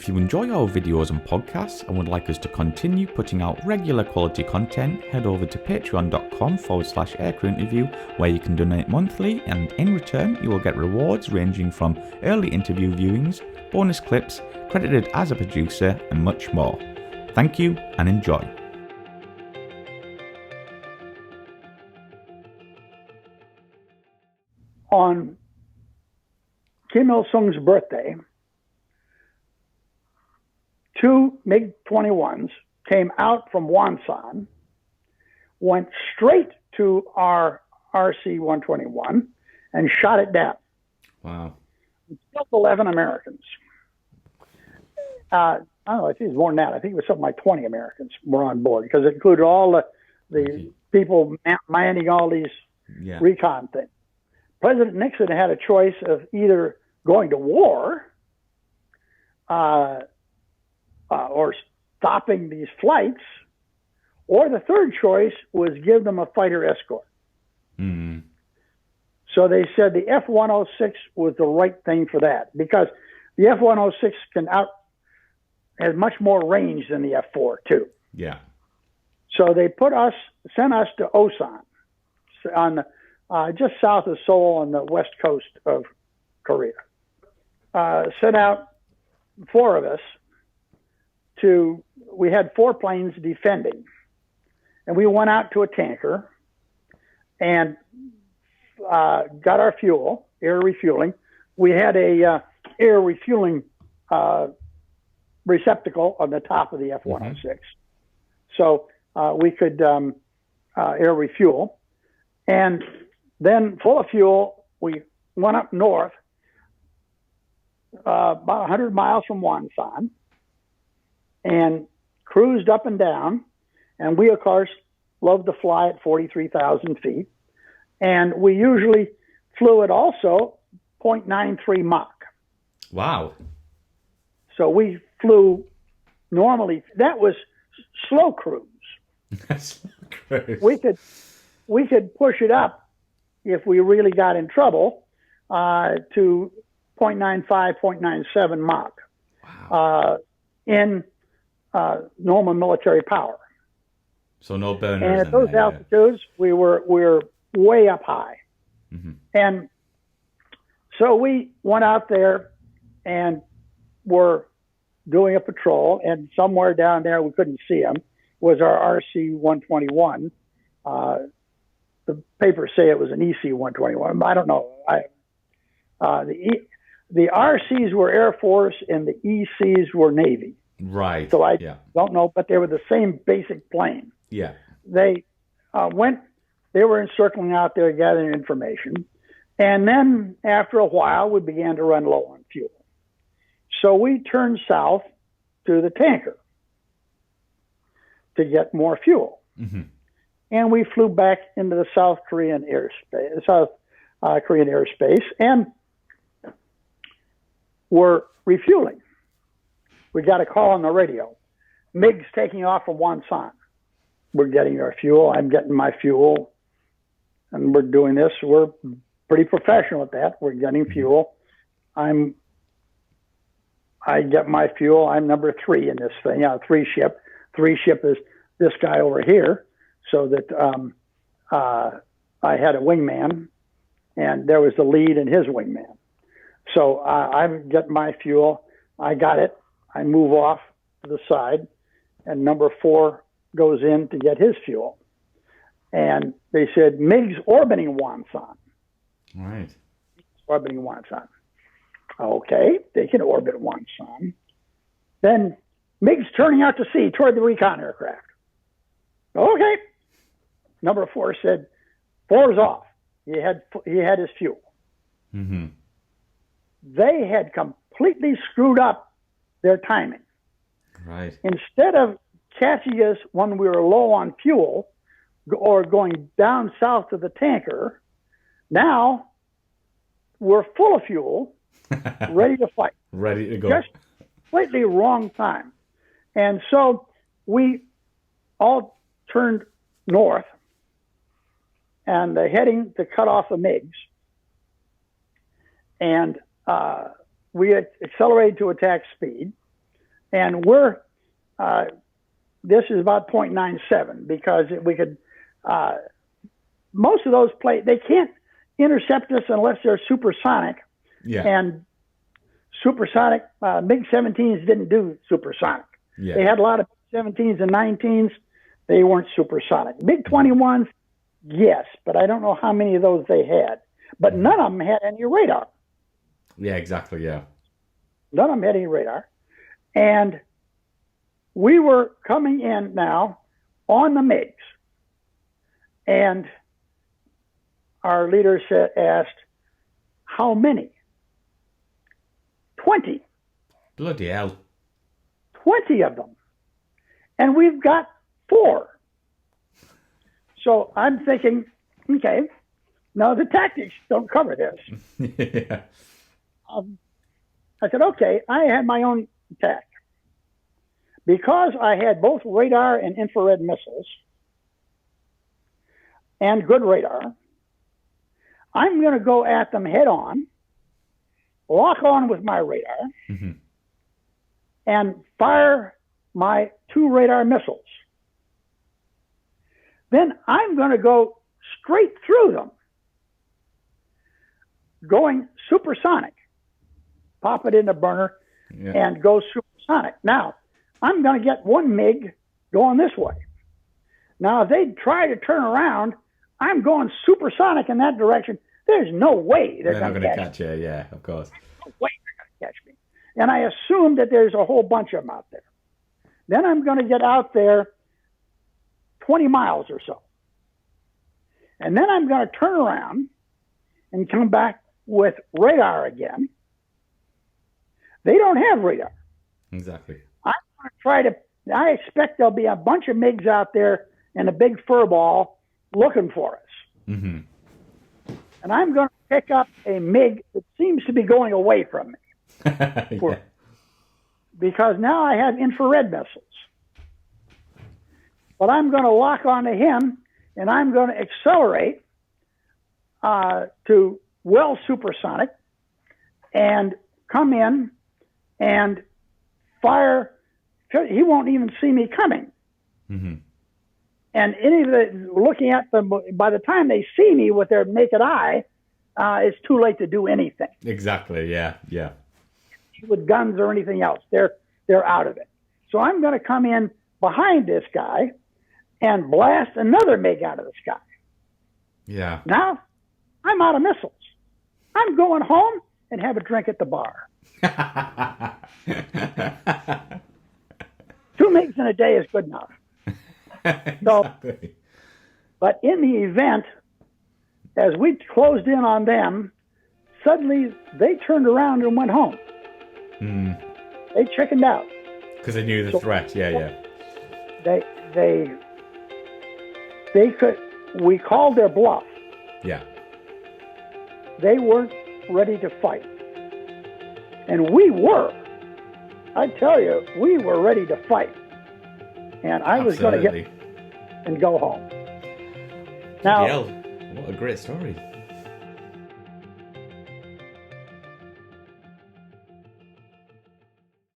If you enjoy our videos and podcasts and would like us to continue putting out regular quality content, head over to patreon.com/aircrewinterview, where you can donate monthly, and in return you will get rewards ranging from early interview viewings, bonus clips, credited as a producer, and much more. Thank you and enjoy. On Kim Il-sung's birthday, 2 MiG-21s came out from Wonsan, went straight to our RC-121 and shot it down. Wow. It killed 11 Americans. I don't know, I think it was more than that. I think it was something like 20 Americans were on board, because it included all the people manning all these recon things. President Nixon had a choice of either going to war or stopping these flights, or the third choice was give them a fighter escort. Mm-hmm. So they said the F-106 was the right thing for that, because the F-106 has much more range than the F-4 too. Yeah. So they sent us to Osan, on just south of Seoul on the west coast of Korea. Sent out 4 of us we had 4 planes defending, and we went out to a tanker and got our fuel, air refueling. We had a air refueling receptacle on the top of the F-106. Mm-hmm. So we could air refuel. And then, full of fuel, we went up north, about 100 miles from Wonsan, and cruised up and down. And we, of course, love to fly at 43,000 feet. And we usually flew at also 0.93 Mach. Wow. So we flew normally, that was slow cruise. We could push it up if we really got in trouble to 0.95, 0.97 Mach. Wow. In normal military power. So no burners. And at those altitudes, we were way up high. Mm-hmm. And so we went out there and were doing a patrol, and somewhere down there, we couldn't see him, was our RC-121. The papers say it was an EC-121, but I don't know. The RCs were Air Force and the ECs were Navy. Right. So I don't know, but they were the same basic plane. Yeah. They they were encircling out there gathering information. And then after a while, we began to run low on fuel. So we turned south to the tanker to get more fuel. Mm-hmm. And we flew back into the South Korean airspace, and were refueling. We got a call on the radio. MiG's taking off from Wonsan. We're getting our fuel. I'm getting my fuel. And we're doing this. We're pretty professional at that. We're getting fuel. I get my fuel. I'm number 3 in this thing. 3 ship. 3 ship is this guy over here. So that I had a wingman, and there was the lead and his wingman. So I'm getting my fuel. I got it. I move off to the side, and number 4 goes in to get his fuel. And they said, MiG's orbiting Wonsan. Right. Orbiting Wonsan. Okay, they can orbit Wonsan. Then MiG's turning out to sea toward the recon aircraft. Okay. Number 4 said, 4's off. He had his fuel. Mm-hmm. They had completely screwed up their timing. Right. Instead of catching us when we were low on fuel or going down south to the tanker, now we're full of fuel, ready to fight. Ready to go. Just completely wrong time. And so we all turned north and heading to cut off the MiGs. And we had accelerated to attack speed. and this is about 0.97 because we could. Most of those they can't intercept us unless they're supersonic. Yeah. And supersonic MiG-17s didn't do supersonic. Yeah. They had a lot of 17s and 19s. They weren't supersonic. MiG-21s, yes, but I don't know how many of those they had. But none of them had any radar. Yeah, exactly, yeah. None of them had any radar. And we were coming in now on the MiGs. And our leader asked, how many? 20. Bloody hell. 20 of them. And we've got 4. So I'm thinking, okay, no, the tactics don't cover this. Yeah. I said, okay, I had my own attack. Because I had both radar and infrared missiles and good radar, I'm going to go at them head on, lock on with my radar, and fire my 2 radar missiles. Then I'm going to go straight through them, going supersonic. Pop it in the burner and go supersonic. Now, I'm going to get one MiG going this way. Now, if they try to turn around, I'm going supersonic in that direction. There's no way they're going to catch you. Yeah, of course. No way they're going to catch me. And I assume that there's a whole bunch of them out there. Then I'm going to get out there 20 miles or so. And then I'm going to turn around and come back with radar again. They don't have radar. Exactly. I'm going to I expect there'll be a bunch of MiGs out there and a big fur ball looking for us. Mm-hmm. And I'm going to pick up a MiG that seems to be going away from me. Yeah. Because now I have infrared missiles. But I'm going to lock onto him, and I'm going to accelerate to well supersonic and come in and fire. He won't even see me coming. Mm-hmm. And looking at them, by the time they see me with their naked eye, it's too late to do anything. Exactly, yeah. With guns or anything else, they're out of it. So I'm going to come in behind this guy and blast another MiG out of the sky. Yeah. Now, I'm out of missiles. I'm going home and have a drink at the bar. 2 MiGs in a day is good enough. Exactly. But in the event, as we closed in on them, suddenly they turned around and went home. Mm. They chickened out. Because they knew the threat, yeah. They could, we called their bluff. Yeah. They weren't ready to fight. And we were. I tell you, we were ready to fight. And I was going to get and go home. Now, what a great story.